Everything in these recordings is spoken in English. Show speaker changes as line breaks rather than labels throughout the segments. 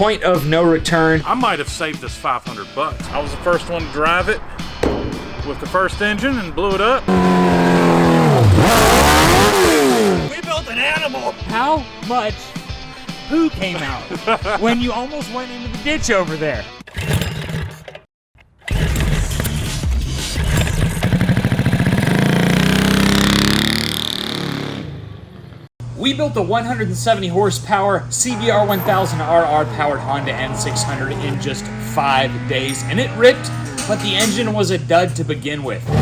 point of no return.
I might have saved us 500 bucks. I was the first one to drive it with the first engine and blew it up.
We built an animal.
How much poo came out when you almost went into the ditch over there? We built a 170 horsepower CBR1000RR powered Honda N600 in just 5 days, and it ripped, but the engine was a dud to begin with.
The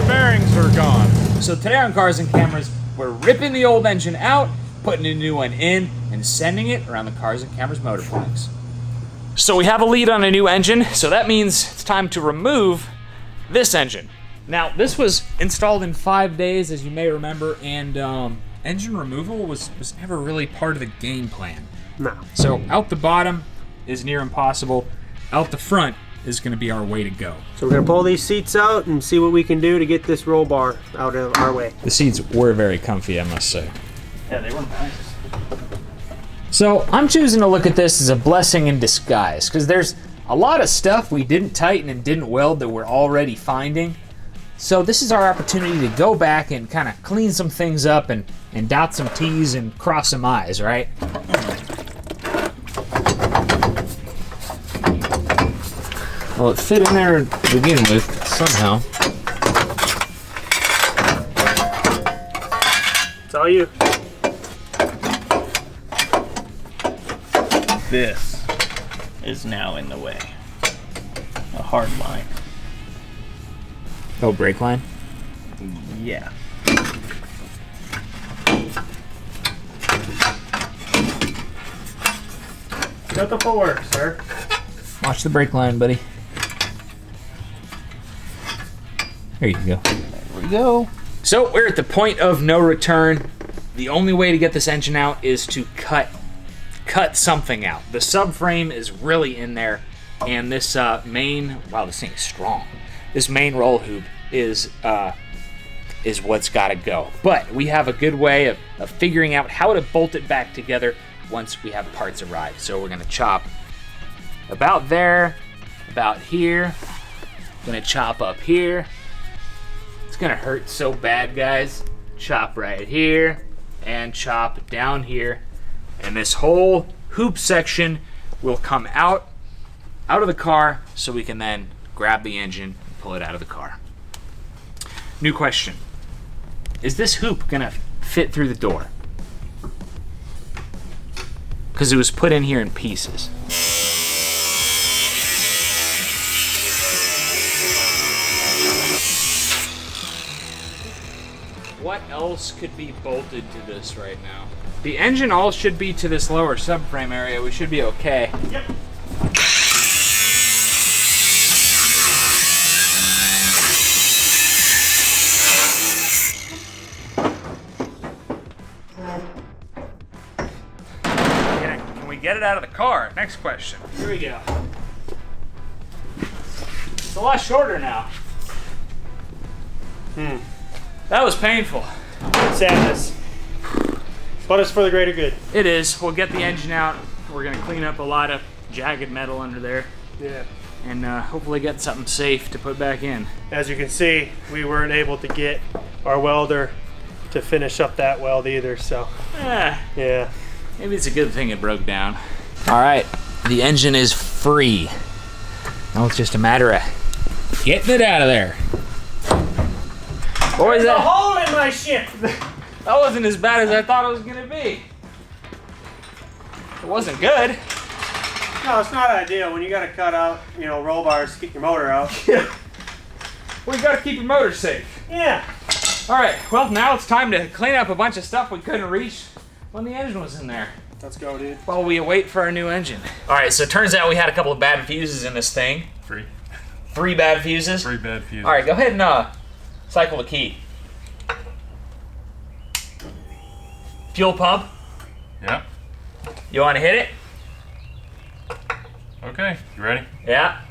bearings are gone.
So today on Cars and Cameras, we're ripping the old engine out, putting a new one in, and sending it around the Cars and Cameras motorplex. So we have a lead on a new engine, so that means it's time to remove this engine. Now, this was installed in 5 days, as you may remember, and engine removal was never really part of the game plan.
No.
So out the bottom is near impossible. Out the front is going to be our way to go.
So we're gonna pull these seats out and see what we can do to get this roll bar out of our way.
The seats were very comfy, I must say.
Yeah, they were nice.
So I'm choosing to look at this as a blessing in disguise, because there's a lot of stuff we didn't tighten and didn't weld that we're already finding. So this is our opportunity to go back and kind of clean some things up and dot some T's and cross some I's, right? Well, it fit in there to begin with, somehow.
It's all you.
This is now in the way. A hard line.
Oh, brake line?
Yeah.
Got the full work, sir.
Watch the brake line, buddy. There you go.
There we go.
So we're at the point of no return. The only way to get this engine out is to cut something out. The subframe is really in there, and this main, wow, this thing is strong. This main roll hoop is what's got to go. But we have a good way of figuring out how to bolt it back together once we have parts arrive. So we're gonna chop about there, about here. Gonna chop up here. It's gonna hurt so bad, guys. Chop right here and chop down here. And this whole hoop section will come out of the car so we can then grab the engine and pull it out of the car. New question. Is this hoop gonna fit through the door? Because it was put in here in pieces. What else could be bolted to this right now? The engine all should be to this lower subframe area. We should be okay.
Yep.
Can we get it out of the car? Next question. Here we go. It's a lot shorter now. That was painful.
Sadness. But it's for the greater good.
It is. We'll get the engine out. We're gonna clean up a lot of jagged metal under there.
Yeah.
And hopefully get something safe to put back in.
As you can see, we weren't able to get our welder to finish up that weld either, so. Yeah.
Maybe it's a good thing it broke down. All right, the engine is free. Now it's just a matter of getting it out of there. Boy,
There's a hole in my shit!
That wasn't as bad as I thought it was gonna be. It wasn't good.
No, it's not ideal when you gotta cut out, roll bars to get your motor out.
Yeah. We gotta keep your motor safe.
Yeah.
All right, well, now it's time to clean up a bunch of stuff we couldn't reach when the engine was in there.
Let's go, dude.
While we wait for our new engine. All right, so it turns out we had a couple of bad fuses in this thing. Three bad fuses?
3 bad fuses.
All right, go ahead and cycle the key. Fuel pump.
Yeah.
You want to hit it?
Okay, you ready?
Yeah.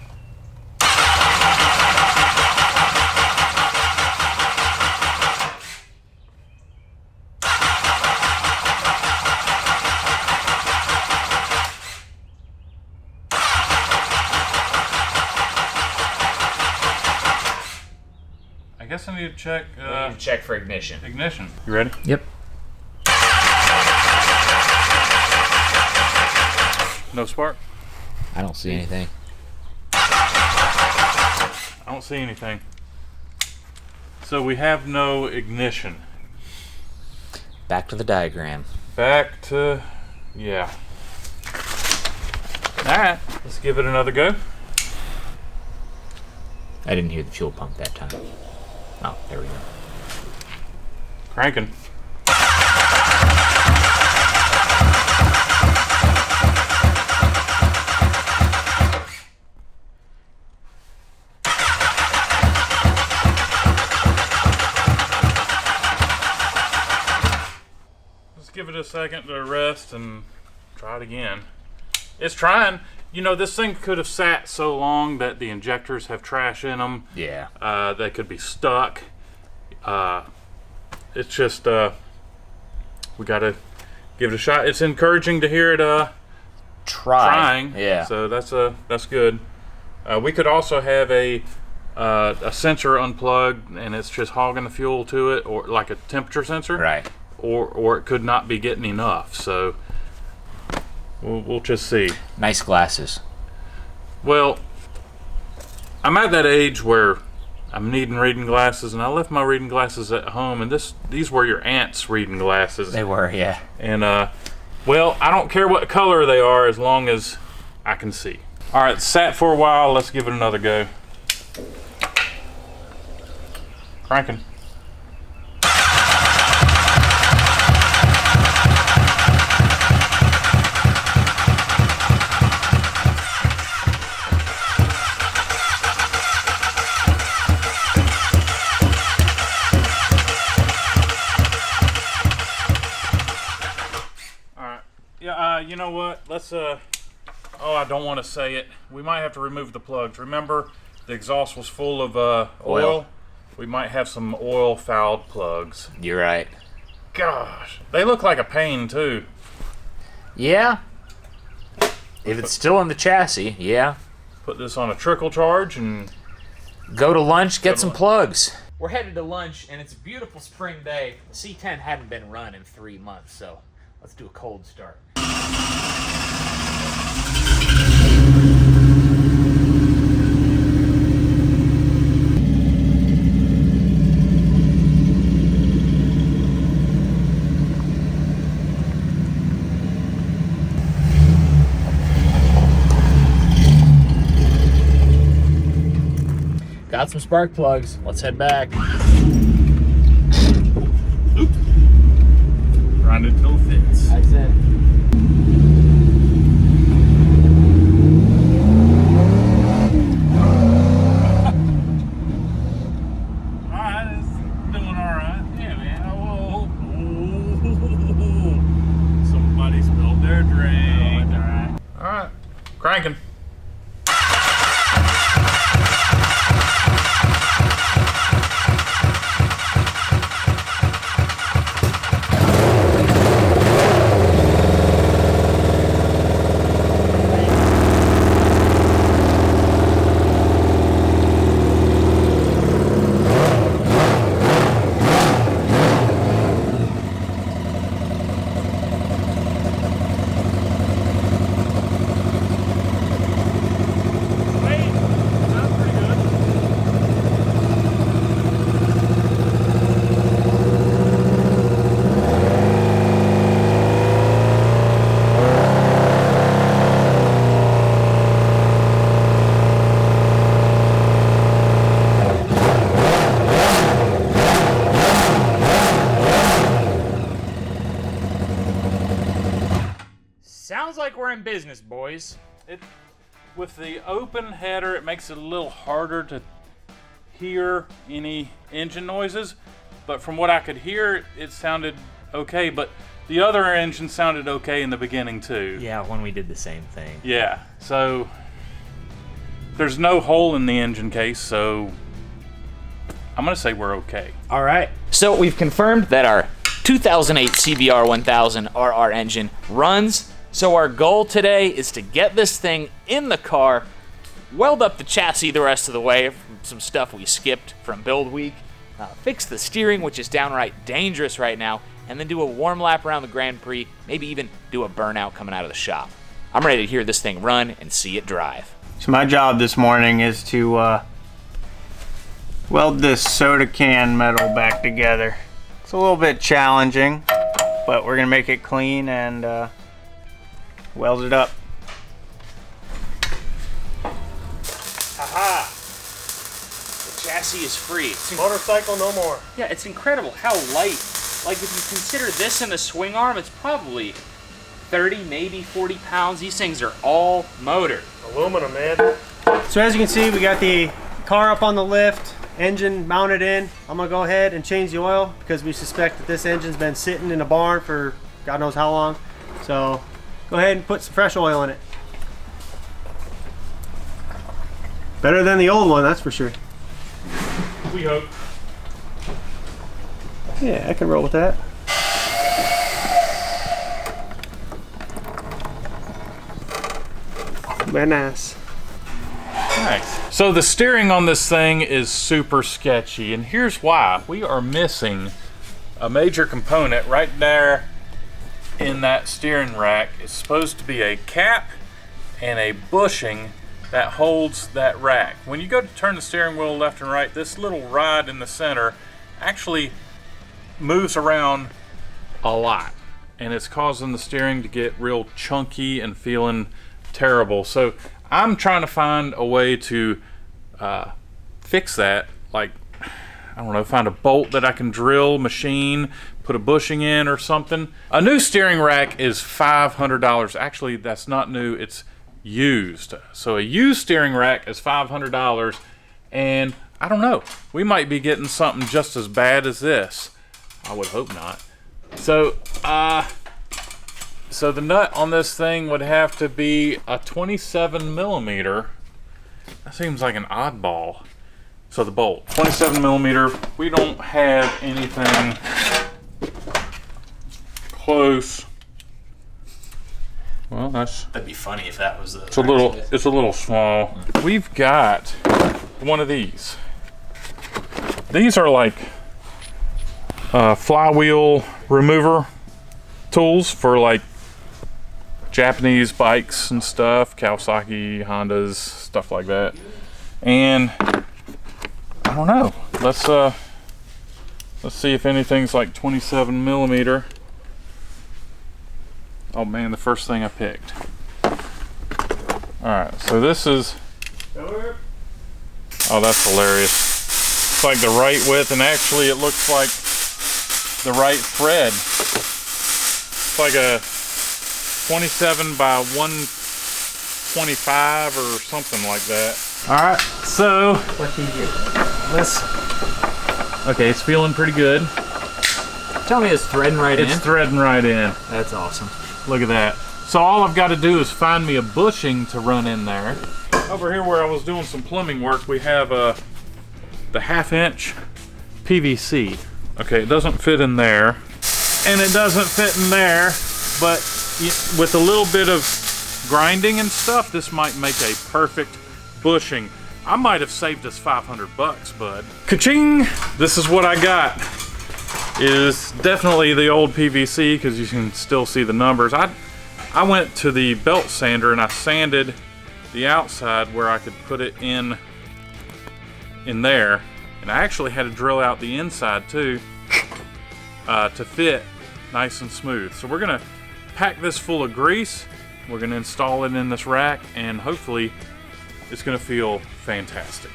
guess I need to check.
We need to check for ignition.
Ignition. You ready?
Yep.
No spark?
I don't see anything.
I don't see anything. So we have no ignition.
Back to the diagram.
Back to, yeah. Alright, let's give it another go.
I didn't hear the fuel pump that time. Oh, there we go.
Cranking. Let's give it a second to rest and try it again. It's trying. You know, this thing could have sat so long that the injectors have trash in them.
Yeah.
They could be stuck. It's just, we gotta give it a shot. It's encouraging to hear it trying.
Yeah.
So that's good. We could also have a sensor unplugged and it's just hogging the fuel to it, or like a temperature sensor.
Right.
Or it could not be getting enough. So we'll just see.
Nice glasses.
Well, I'm at that age where I'm needing reading glasses, and I left my reading glasses at home, and these were your aunt's reading glasses.
They were, yeah.
And, well, I don't care what color they are as long as I can see. All right, sat for a while. Let's give it another go. Cranking. You know what? Let's, oh, I don't want to say it. We might have to remove the plugs. Remember, the exhaust was full of oil? We might have some oil-fouled plugs.
You're right.
Gosh, they look like a pain, too.
Yeah. If it's still in the chassis, yeah.
Put this on a trickle charge and...
Go to lunch, get some plugs. We're headed to lunch, and it's a beautiful spring day. The C10 hadn't been run in 3 months, so let's do a cold start. Got some spark plugs. Let's head back.
Oops. Grind it till it fits.
That's it.
Alright, it's doing alright. Yeah, man. Oh, somebody spilled their drink.
Oh, alright.
Alright, cranking.
Sounds like we're in business, boys.
With the open header, it makes it a little harder to hear any engine noises, but from what I could hear, it sounded okay, but the other engine sounded okay in the beginning too.
Yeah, when we did the same thing.
Yeah, so there's no hole in the engine case, so I'm gonna say we're okay.
All right. So we've confirmed that our 2008 CBR1000RR engine runs. So our goal today is to get this thing in the car, weld up the chassis the rest of the way from some stuff we skipped from build week, fix the steering, which is downright dangerous right now, and then do a warm lap around the Grand Prix, maybe even do a burnout coming out of the shop. I'm ready to hear this thing run and see it drive.
So my job this morning is to weld this soda can metal back together. It's a little bit challenging, but we're gonna make it clean and weld it up.
Haha! The chassis is free.
Motorcycle no more.
Yeah, it's incredible how light. Like, if you consider this in the swing arm, it's probably 30, maybe 40 pounds. These things are all motor.
Aluminum, man. So as you can see, we got the car up on the lift, engine mounted in. I'm gonna go ahead and change the oil because we suspect that this engine's been sitting in a barn for God knows how long. So go ahead and put some fresh oil in it. Better than the old one, that's for sure.
We hope.
Yeah, I can roll with that. Very nice.
Nice. So the steering on this thing is super sketchy, and here's why. We are missing a major component right there in that steering rack. It's supposed to be a cap and a bushing that holds that rack. When you go to turn the steering wheel left and right, this little rod in the center actually moves around a lot, and it's causing the steering to get real chunky and feeling terrible. So I'm trying to find a way to fix that. Like, I don't know, find a bolt that I can drill, machine, put a bushing in or something. A new steering rack is $500. Actually, that's not new, it's used. So a used steering rack is $500, and I don't know, we might be getting something just as bad as this. I would hope not. So so the nut on this thing would have to be a 27 millimeter. That seems like an oddball. So the bolt, 27 millimeter. We don't have anything close. Well,
That'd be funny if that was the.
it's a little small. We've got one of these. These are like flywheel remover tools for like Japanese bikes and stuff, Kawasaki, Hondas, stuff like that. And I don't know. Let's see if anything's like 27 millimeter. Oh man, the first thing I picked. All right, so this is. Oh, that's hilarious. It's like the right width, and actually it looks like the right thread. It's like a 27 by 125 or something like that. All right, so okay, it's feeling pretty good.
Tell me it's threading right in.
It's threading right in.
That's awesome.
Look at that. So all I've got to do is find me a bushing to run in there. Over here where I was doing some plumbing work, we have the 1/2 inch PVC. Okay, it doesn't fit in there, and it doesn't fit in there, but with a little bit of grinding and stuff, this might make a perfect bushing. I might have saved us $500, bud. Ka-ching! This is what I got. It is definitely the old PVC because you can still see the numbers. I went to the belt sander and I sanded the outside where I could put it in there, and I actually had to drill out the inside too to fit nice and smooth. So we're gonna pack this full of grease. We're gonna install it in this rack, and hopefully it's gonna feel fantastic.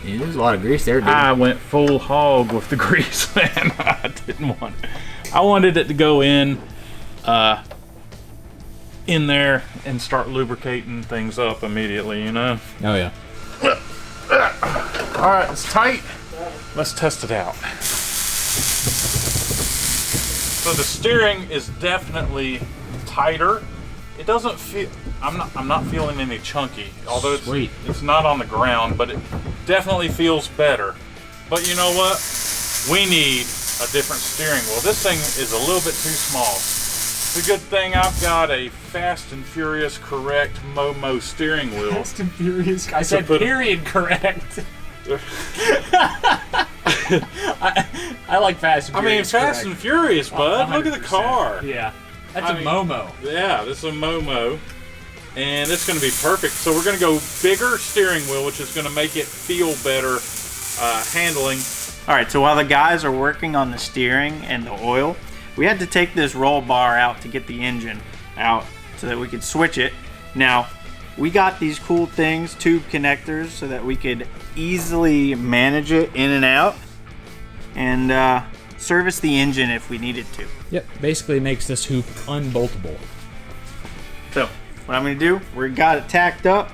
There's a lot of grease there, dude.
I went full hog with the grease, man. I didn't want it. I wanted it to go in there and start lubricating things up immediately, you know?
Oh yeah.
All right, it's tight. Let's test it out. So the steering is definitely tighter. It doesn't feel. I'm not feeling any chunky, although it's not on the ground, but it definitely feels better. But you know what? We need a different steering wheel. This thing is a little bit too small. It's a good thing I've got a Fast and Furious correct Momo steering wheel.
Fast and Furious. I said period correct. I like Fast and
I mean,
Furious.
Fast and Furious, bud. Look at the
100%.
car.
Yeah. That's
I
a
mean,
Momo.
Yeah, this is a Momo. And it's going to be perfect. So we're going to go bigger steering wheel, which is going to make it feel better handling.
All right, so while the guys are working on the steering and the oil, we had to take this roll bar out to get the engine out so that we could switch it. Now, we got these cool things, tube connectors, so that we could easily manage it in and out and service the engine if we needed to.
Yep, basically makes this hoop unboltable.
So, what I'm gonna do, we got it tacked up.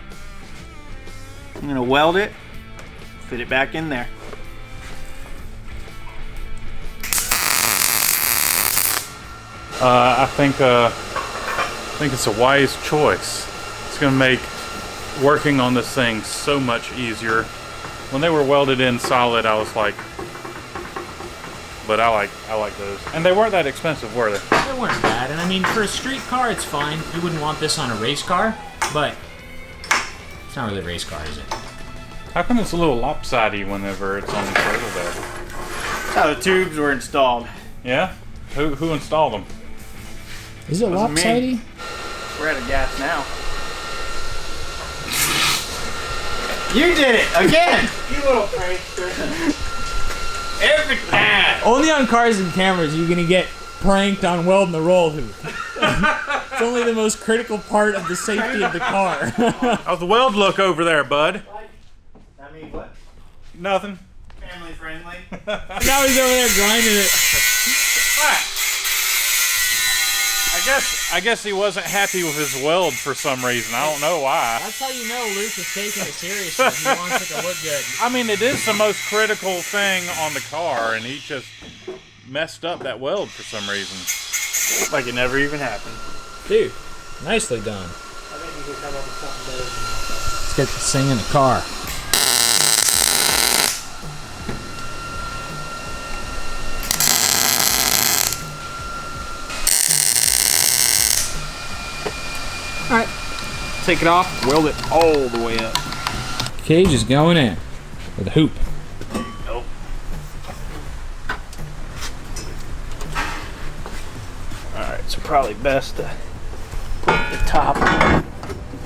I'm gonna weld it, fit it back in there.
I think it's a wise choice. It's going to make working on this thing so much easier. When they were welded in solid, I was like, but I like those. And they weren't that expensive, were they?
They weren't bad, and I mean, for a street car, it's fine. You wouldn't want this on a race car, but it's not really a race car, is it?
How come it's a little lopsided whenever it's on the turtle there?
That's how the tubes were installed.
Yeah? Who installed them?
Is it
Wasn't me.
lopsided?
We're out of gas now. You did it again! You little prankster. Every time!
Only on Cars and Cameras are you gonna get pranked on welding the roll hoop. It's only the most critical part of the safety of the car.
How's the weld look over there, bud?
I mean, what?
Nothing.
Family friendly.
Now he's over there grinding it.
I guess he wasn't happy with his weld for some reason. I don't know why.
That's how you know Luke is taking it seriously. He wants it to look good.
I mean, it is the most critical thing on the car, and he just messed up that weld for some reason.
Like it never even happened.
Dude, nicely done.
I think you can come up with something better than that.
Let's get this thing in the car. Alright, take it off, weld it all the way up. Cage is going in with a hoop.
Nope. Alright, so probably best to put the top.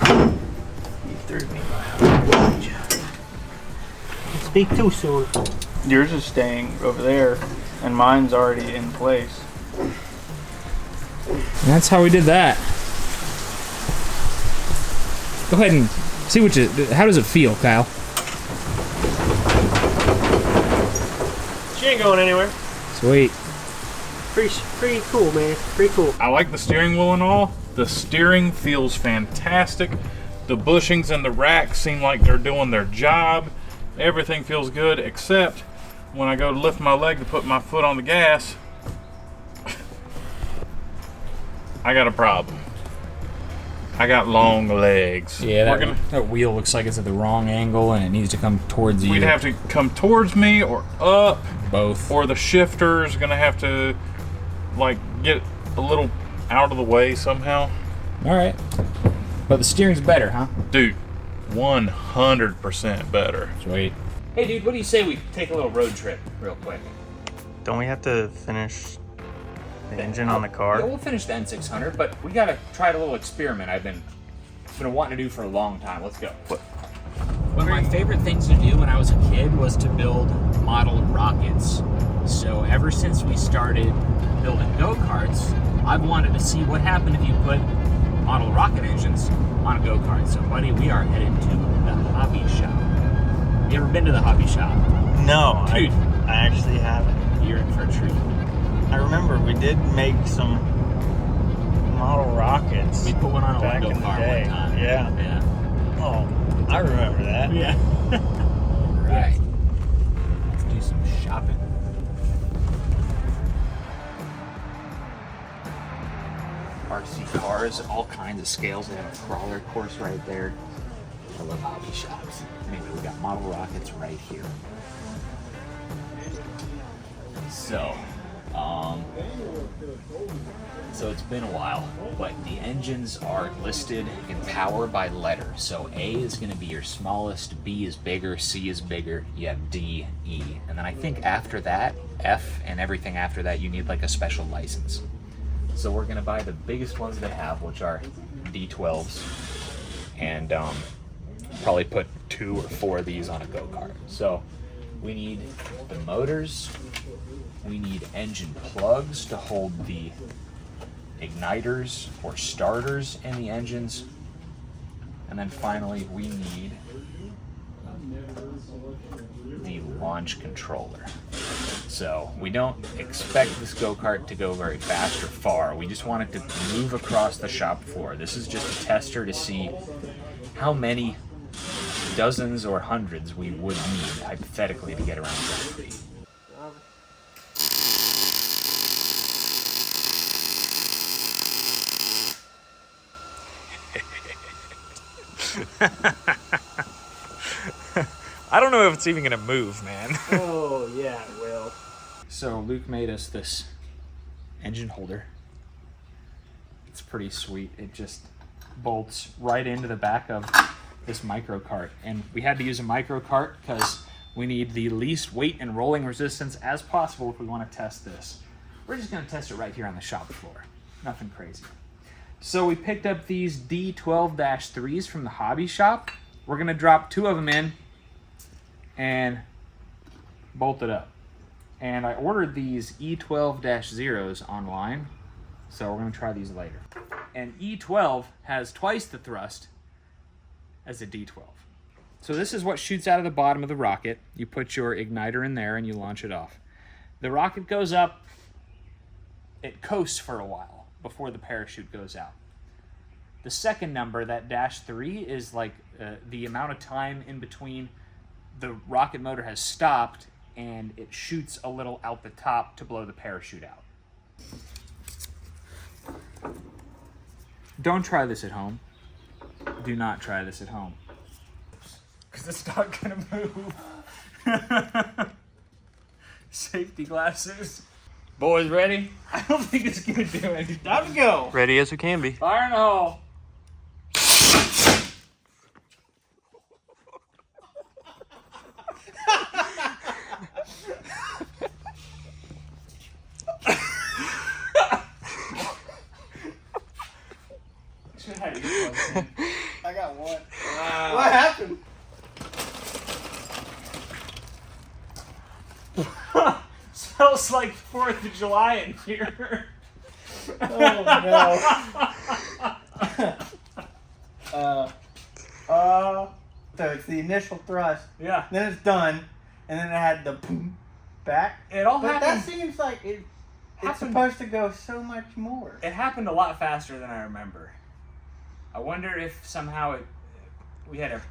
You threw me my
Speak too soon.
Yours is staying over there, and mine's already in place.
And that's how we did that. Go ahead and see how does it feel, Kyle?
She ain't going anywhere.
Sweet.
Pretty cool, man. Pretty cool.
I like the steering wheel and all. The steering feels fantastic. The bushings and the rack seem like they're doing their job. Everything feels good, except when I go to lift my leg to put my foot on the gas, I got a problem. I got long legs.
Yeah, that wheel looks like it's at the wrong angle and it needs to come towards you.
We'd have to come towards me or up.
Both.
Or the shifter is gonna have to like get a little out of the way somehow.
Alright. But the steering's better, huh?
Dude, 100% better.
Sweet. Hey dude, what do you say we take a little road trip real quick?
Don't we have to finish the engine on the car?
Yeah, we'll finish the N600, but we gotta try a little experiment I've been wanting to do for a long time. Let's go. One of my favorite things to do when I was a kid was to build model rockets. So ever since we started building go-karts, I've wanted to see what happened if you put model rocket engines on a go-kart. So buddy, we are headed to the hobby shop. You ever been to the hobby shop?
No,
Dude.
I actually haven't.
You're in for a treat.
I remember we did make some model rockets.
We put one on a
back
Lego
in the
car
day.
one time.
Yeah.
Yeah.
Oh, I remember that.
Yeah. Right. Let's do some shopping. RC cars, all kinds of scales. They have a crawler course right there. I love hobby shops. Anyway, we got model rockets right here. So, So it's been a while, but the engines are listed in power by letter. So A is going to be your smallest, B is bigger, C is bigger, you have D, E. And then I think after that, F and everything after that, you need like a special license. So we're going to buy the biggest ones they have, which are D12s, and probably put 2 or 4 of these on a go-kart. So we need the motors, we need engine plugs to hold the igniters or starters in the engines, and then finally we need the launch controller. So we don't expect this go-kart to go very fast or far. We just want it to move across the shop floor. This is just a tester to see how many dozens or hundreds we would need hypothetically to get around Grand Prix. I don't know if it's even gonna move, man.
Oh yeah, it will.
So Luke made us this engine holder. It's pretty sweet. It just bolts right into the back of this micro cart, and we had to use a micro cart because we need the least weight and rolling resistance as possible if we want to test this. We're just going to test it right here on the shop floor. Nothing crazy. So we picked up these D12-3s from the hobby shop. We're going to drop 2 of them in and bolt it up. And I ordered these E12-0s online, so we're going to try these later. And E12 has twice the thrust as a D12. So this is what shoots out of the bottom of the rocket. You put your igniter in there and you launch it off. The rocket goes up, it coasts for a while before the parachute goes out. The second number, that -3, is like the amount of time in between the rocket motor has stopped and it shoots a little out the top to blow the parachute out. Don't try this at home. Do not try this at home, because it's not gonna move. Safety glasses. Boys, ready? I don't think it's gonna do anything.
Time to go.
Ready as we can be.
Fire in the hole.
I got one. Wow. What happened?
Smells like 4th of July in here.
Oh no. So it's the initial thrust.
Yeah.
Then it's done, and then it had the boom back.
It all
But
happened.
that seems like it's
happened-
supposed to go so much more.
It happened a lot faster than I remember. I wonder if somehow we had a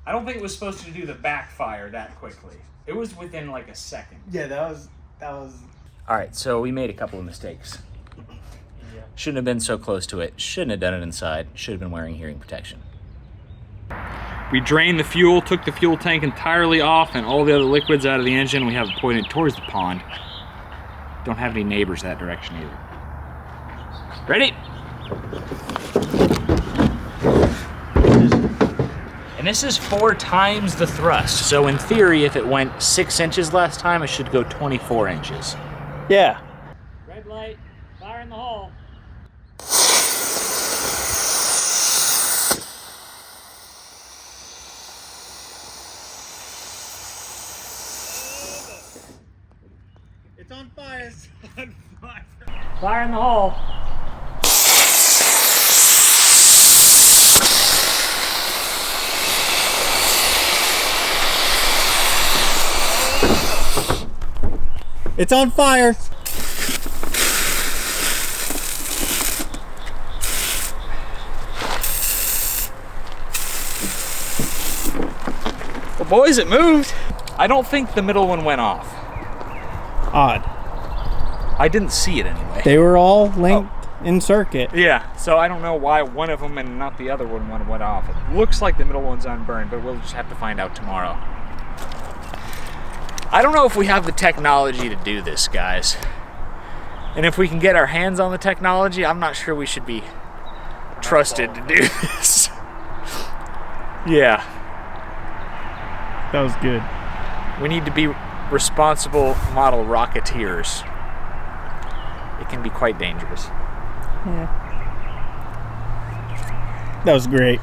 I don't think it was supposed to do the backfire that quickly. It was within like a second.
Yeah, that was.
All right, so we made a couple of mistakes. Shouldn't have been so close to it. Shouldn't have done it inside. Should have been wearing hearing protection. We drained the fuel, took the fuel tank entirely off and all the other liquids out of the engine. We have it pointed towards the pond. Don't have any neighbors that direction either. Ready? And this is 4 times the thrust. So in theory, if it went 6 inches last time, it should go 24 inches.
Yeah.
Red light, fire in the hole.
It's on fire.
It's on fire. Fire in the hole.
It's on fire.
Well, boys, it moved. I don't think the middle one went off.
Odd.
I didn't see it anyway.
They were all linked in circuit.
Yeah, so I don't know why one of them and not the other one went off. It looks like the middle one's unburned, but we'll just have to find out tomorrow. I don't know if we have the technology to do this, guys. And if we can get our hands on the technology, I'm not sure we should be trusted to do this. Yeah.
That was good.
We need to be responsible model rocketeers. It can be quite dangerous.
That was great.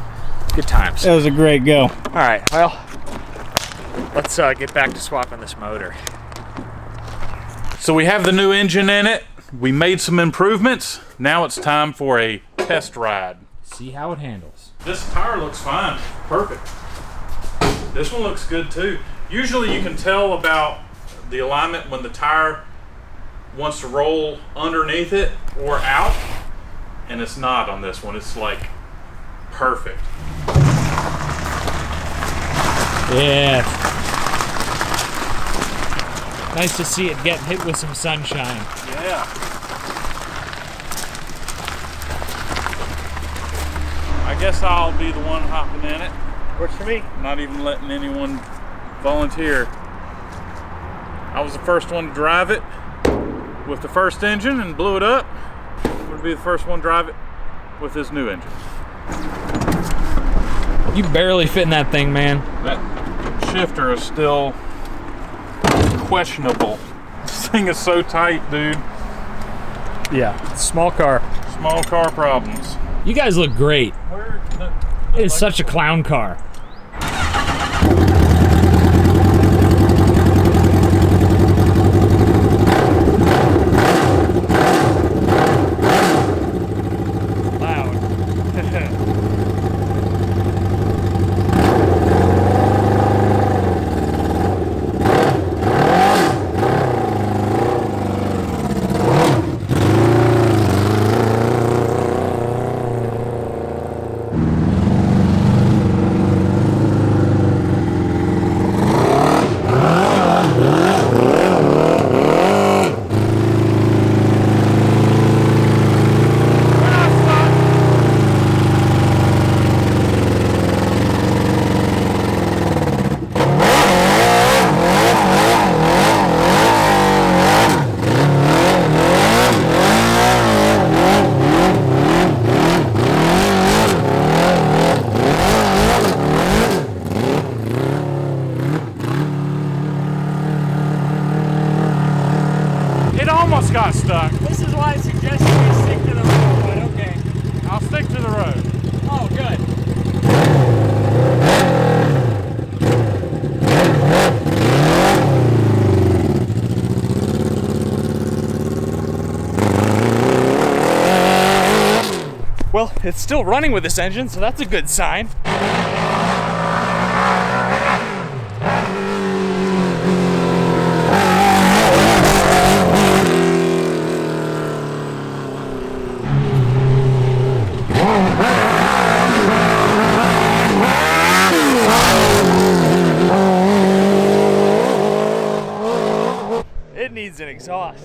Good times.
That was a great go.
All right, well, let's get back to swapping this motor.
So we have the new engine in it. We made some improvements. Now it's time for a test ride.
See how it handles.
This tire looks fine. Perfect. This one looks good too. Usually you can tell about the alignment when the tire wants to roll underneath it or out, and it's not on this one. It's like perfect.
Yeah. Nice to see it get hit with some sunshine.
Yeah. I guess I'll be the one hopping in it.
Works for me.
Not even letting anyone volunteer. I was the first one to drive it with the first engine and blew it up. I'm gonna be the first one to drive it with this new engine.
You barely fit in that thing, man.
That shifter is still questionable. This thing is so tight, dude.
Yeah. Small car.
Small car problems.
You guys look great. It is such a clown car.
Almost got stuck.
This is why I suggested we stick to the road, but okay.
I'll stick to the road.
Oh, good. Well, it's still running with this engine, so that's a good sign. It needs an exhaust.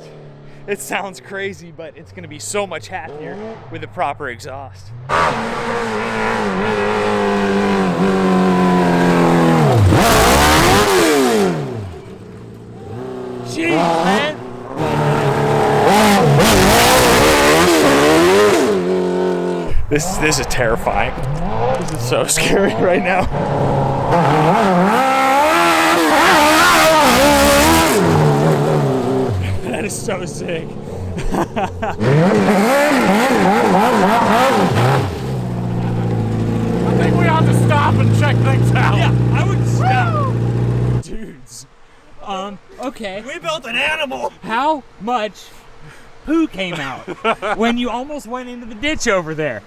It sounds crazy, but it's gonna be so much happier with the proper exhaust. Jeez, man! This is terrifying. This is so scary right now. That is so sick.
I think we ought to stop and check things out.
Yeah, I would stop. Dudes. Okay.
We built an animal.
How much poo came out when you almost went into the ditch over there?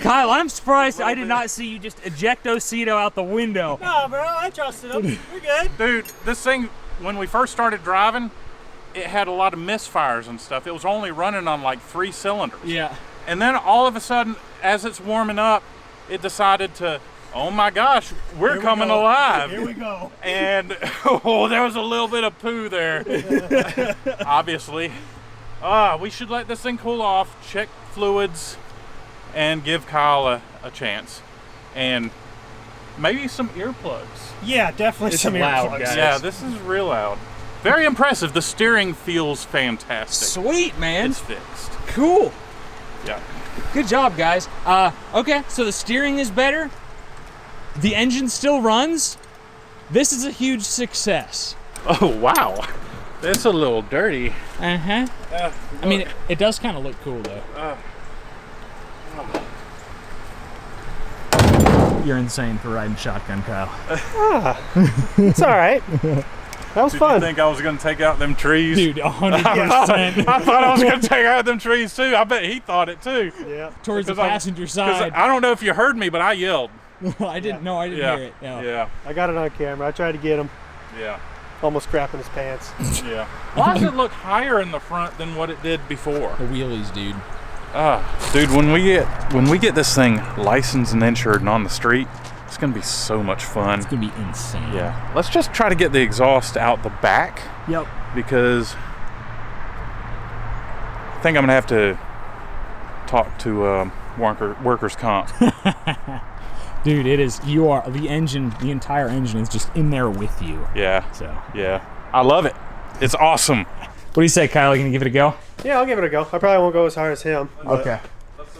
Kyle, I'm surprised I did not see you just ejecto-cedo out the window.
No, bro, I trusted him. We're good.
Dude, this thing, when we first started driving, it had a lot of misfires and stuff. It was only running on like 3 cylinders.
Yeah.
And then all of a sudden, as it's warming up, it decided to, oh my gosh, we're coming alive.
Here we go.
And oh, there was a little bit of poo there, obviously. We should let this thing cool off, check fluids, and give Kyle a chance. And maybe some earplugs.
Yeah, definitely
It's
some
loud,
earplugs.
guys.
Yeah, this is real loud. Very impressive. The steering feels fantastic.
Sweet, man.
It's fixed.
Cool.
Yeah.
Good job, guys. Okay, so the steering is better. The engine still runs. This is a huge success.
Oh, wow. That's a little dirty.
Uh-huh. I mean, it does kind of look cool, though. You're insane for riding shotgun, Kyle.
It's all right. That was
Did
fun.
you think I was going to take out them trees?
Dude, 100%.
I thought I was going to take out them trees, too. I bet he thought it, too.
Yeah.
Towards the
Because
passenger
'Cause
side.
I don't know if you heard me, but I yelled.
I didn't know. I didn't
Yeah.
hear it. No.
Yeah.
I got it on camera. I tried to get him.
Yeah.
Almost crapping his pants.
Yeah. Why does it look higher in the front than what it did before?
The wheelies, dude.
Dude, when we get this thing licensed and insured and on the street, it's gonna be so much fun.
It's gonna be insane.
Yeah. Let's just try to get the exhaust out the back
Yep.
because I think I'm gonna have to talk to workers' comp.
Dude, it is. You are the engine. The entire engine is just in there with you.
Yeah.
So.
Yeah. I love it. It's awesome.
What do you say, Kyle? You gonna give it a go?
Yeah, I'll give it a go. I probably won't go as hard as him.
Okay.
Let's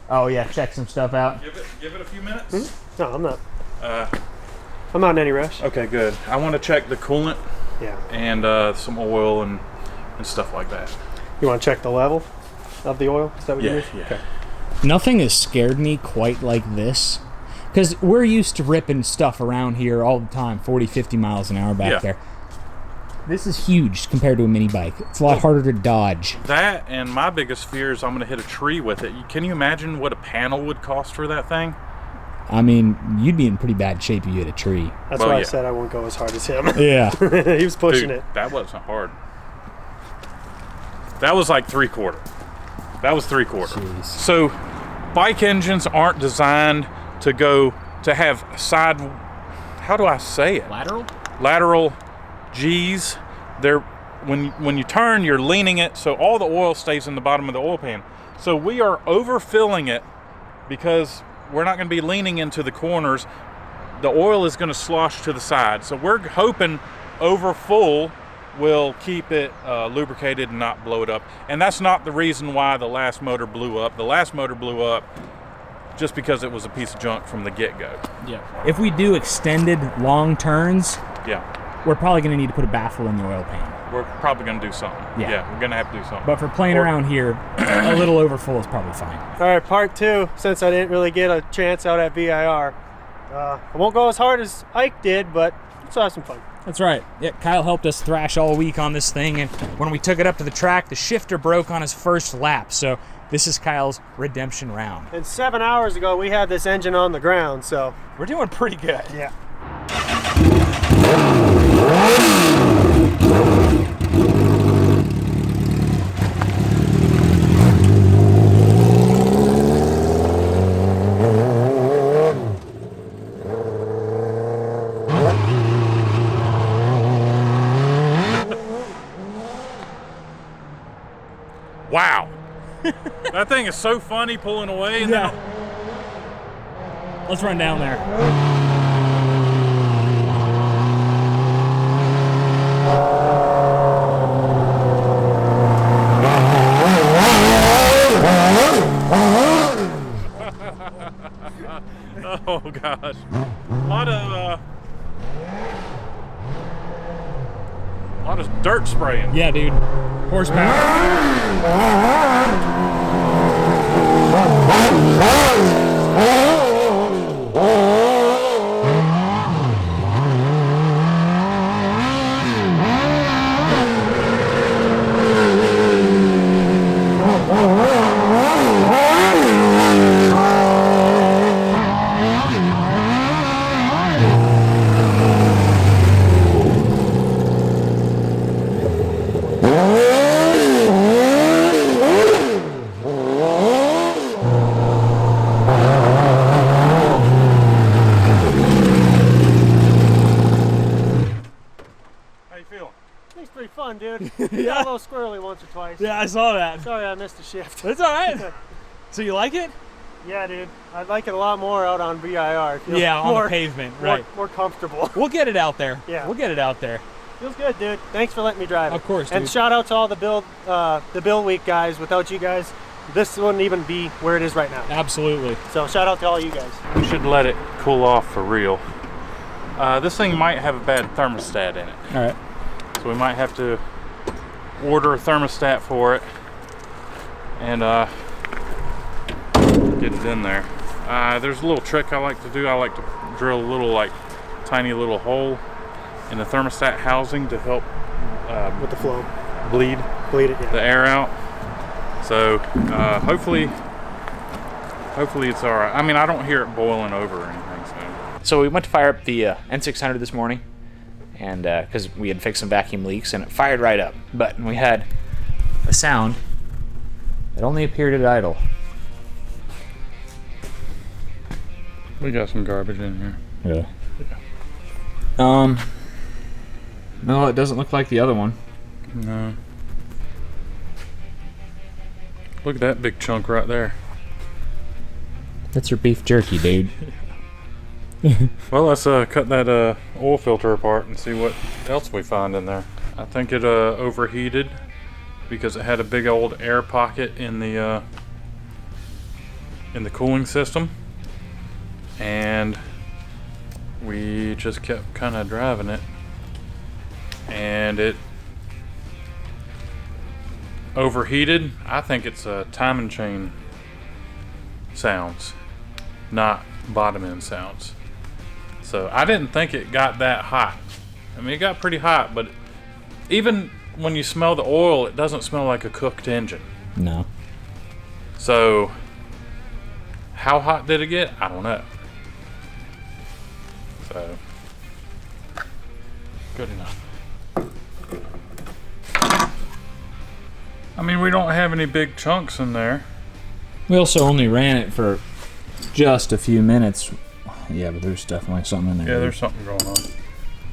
Oh yeah, check some stuff out.
give it a few minutes.
No, I'm not. I'm not in any rush.
Okay, good. I want to check the coolant
Yeah.
and some oil and stuff like that.
You want to check the level of the oil? Is that what you mean?
Yeah.
Okay.
Nothing has scared me quite like this. Because we're used to ripping stuff around here all the time, 40, 50 miles an hour back there. This is huge compared to a mini bike. It's a lot harder to dodge.
That and my biggest fear is I'm going to hit a tree with it. Can you imagine what a panel would cost for that thing?
I mean, you'd be in pretty bad shape if you hit a tree.
That's
Well,
why I
yeah.
said I won't go as hard as him.
Yeah.
He was pushing
Dude,
it.
that wasn't hard. That was like 3/4. That was 3/4.
Jeez.
So bike engines aren't designed to have side, how do I say it? Lateral G's. They're when you turn, you're leaning it so all the oil stays in the bottom of the oil pan. So we are overfilling it because we're not going to be leaning into the corners. The oil is going to slosh to the side. So we're hoping over full will keep it lubricated and not blow it up. And that's not the reason why the last motor blew up. The last motor blew up just because it was a piece of junk from the get-go.
Yeah. If we do extended long turns,
Yeah.
we're probably going to need to put a baffle in the oil pan.
We're probably going to do something.
Yeah.
We're going to have to do something.
But for playing around here, a little over full is probably fine.
All right, part two. Since I didn't really get a chance out at VIR, I won't go as hard as Ike did, but let's have some fun.
That's right. Yeah, Kyle helped us thrash all week on this thing, and when we took it up to the track, the shifter broke on his first lap. So this is Kyle's redemption round.
And 7 hours ago, we had this engine on the ground, so
We're doing pretty good.
yeah.
Wow. That thing is so funny pulling away. And
Yeah. Let's run down there.
Oh gosh. A lot of dirt spraying.
Yeah, dude. Horsepower.
How you feeling?
It's pretty fun, dude. Yeah. Got a little squirrely once or twice.
Yeah, I saw that.
Sorry I missed a shift.
That's all right. So you like it?
Yeah, dude. I'd like it a lot more out on VIR. It feels
Yeah, on
more,
the pavement,
more-
right.
More comfortable.
We'll get it out there.
Yeah.
We'll get it out there.
Feels good, dude. Thanks for letting me drive it.
Of course,
And
dude.
shout out to all the build week guys. Without you guys, this wouldn't even be where it is right now.
Absolutely.
So shout out to all you guys.
We should let it cool off for real. This thing might have a bad thermostat in it.
All right.
So we might have to order a thermostat for it and get it in there. There's a little trick I like to do. I like to drill a little, like, tiny little hole in the thermostat housing to help
With the flow.
bleed
Bleed it, yeah.
the air out. So hopefully it's all right. I mean, I don't hear it boiling over or anything.
So we went to fire up the N600 this morning, and because we had fixed some vacuum leaks, and it fired right up. But we had a sound that only appeared at idle.
We got some garbage in here.
Yeah. No, it doesn't look like the other one.
No. Look at that big chunk right there.
That's your beef jerky, dude.
Well, let's cut that oil filter apart and see what else we find in there. I think it overheated because it had a big old air pocket in the cooling system, and we just kept kind of driving it, and it overheated. I think it's timing chain sounds, not bottom end sounds. So I didn't think it got that hot. I mean, it got pretty hot, but even when you smell the oil, it doesn't smell like a cooked engine.
No.
So how hot did it get? I don't know. So good enough. I mean, we don't have any big chunks in there.
We also only ran it for just a few minutes. Yeah, but there's definitely something in there.
Yeah, there's something going on.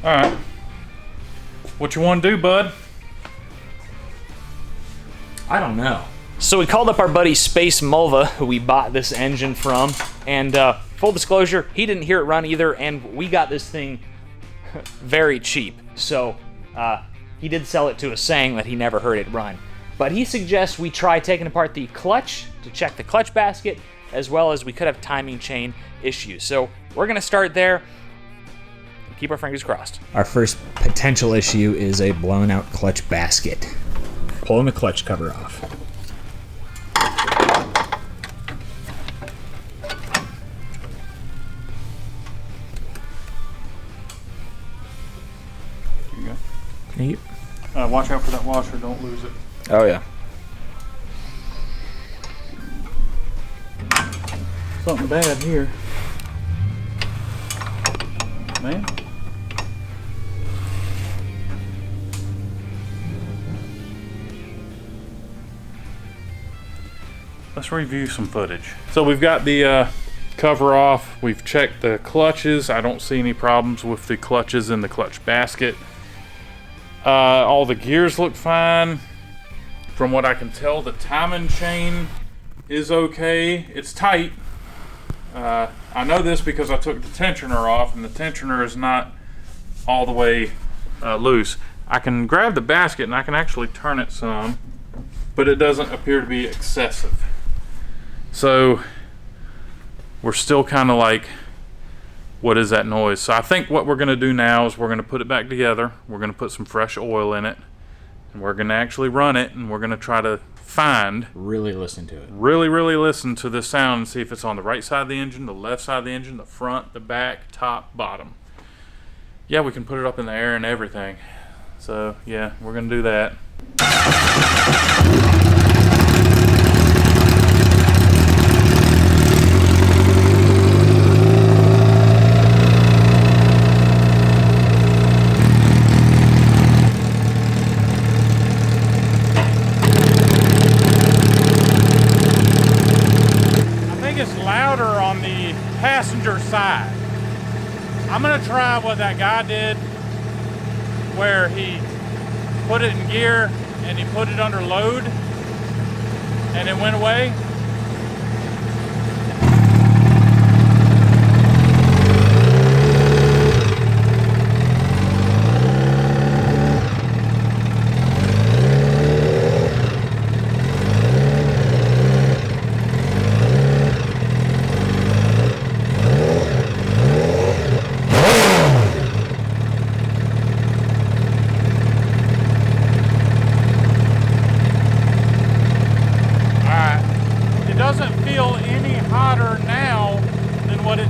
All right. What you want to do, bud?
I don't know. So we called up our buddy Space Mulva, who we bought this engine from, and full disclosure, he didn't hear it run either, and we got this thing very cheap. So he did sell it to us saying that he never heard it run. But he suggests we try taking apart the clutch to check the clutch basket, as well as we could have timing chain issues. So we're gonna start there. Keep our fingers crossed.
Our first potential issue is a blown out clutch basket. Pulling the clutch cover off.
Here you go. Watch out for that washer. Don't lose it.
Oh yeah.
Something bad here. Man. Let's review some footage. So we've got the cover off. We've checked the clutches. I don't see any problems with the clutches in the clutch basket. All the gears look fine. From what I can tell, the timing chain is okay. It's tight. I know this because I took the tensioner off, and the tensioner is not all the way loose. I can grab the basket and I can actually turn it some, but it doesn't appear to be excessive. So we're still kind of like, what is that noise? So I think what we're going to do now is we're going to put it back together. We're going to put some fresh oil in it, and we're going to actually run it, and we're going to try to find,
Really listen to it.
really listen to the sound and see if it's on the right side of the engine, the left side of the engine, the front, the back, top, bottom. Yeah, we can put it up in the air and everything. So yeah, we're gonna do that. Passenger side. I'm gonna try what that guy did, where he put it in gear and he put it under load and it went away.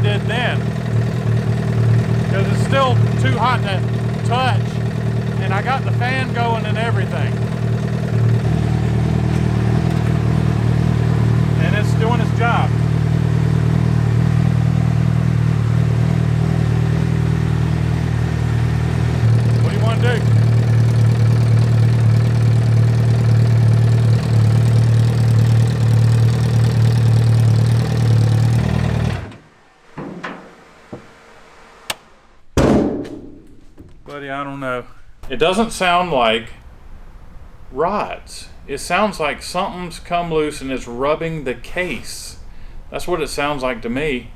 it did then. Because it's still too hot to touch. And I got the fan going and everything. And it's doing its job. What do you want to do? Buddy, I don't know. It doesn't sound like rods. It sounds like something's come loose and it's rubbing the case. That's what it sounds like to me.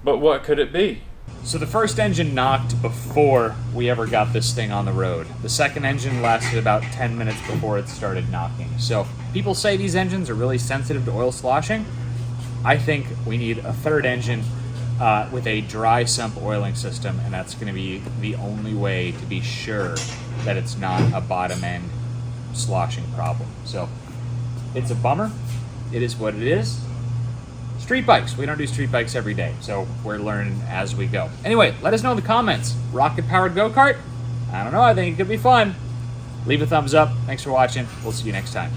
But what could it be?
So the first engine knocked before we ever got this thing on the road. The second engine lasted about 10 minutes before it started knocking. So people say these engines are really sensitive to oil sloshing. I think we need a third engine with a dry sump oiling system, and that's going to be the only way to be sure that it's not a bottom end sloshing problem. So it's a bummer. It is what it is. Street bikes. We don't do street bikes every day, so we're learning as we go. Anyway, let us know in the comments. Rocket powered go-kart? I don't know. I think it could be fun. Leave a thumbs up. Thanks for watching. We'll see you next time.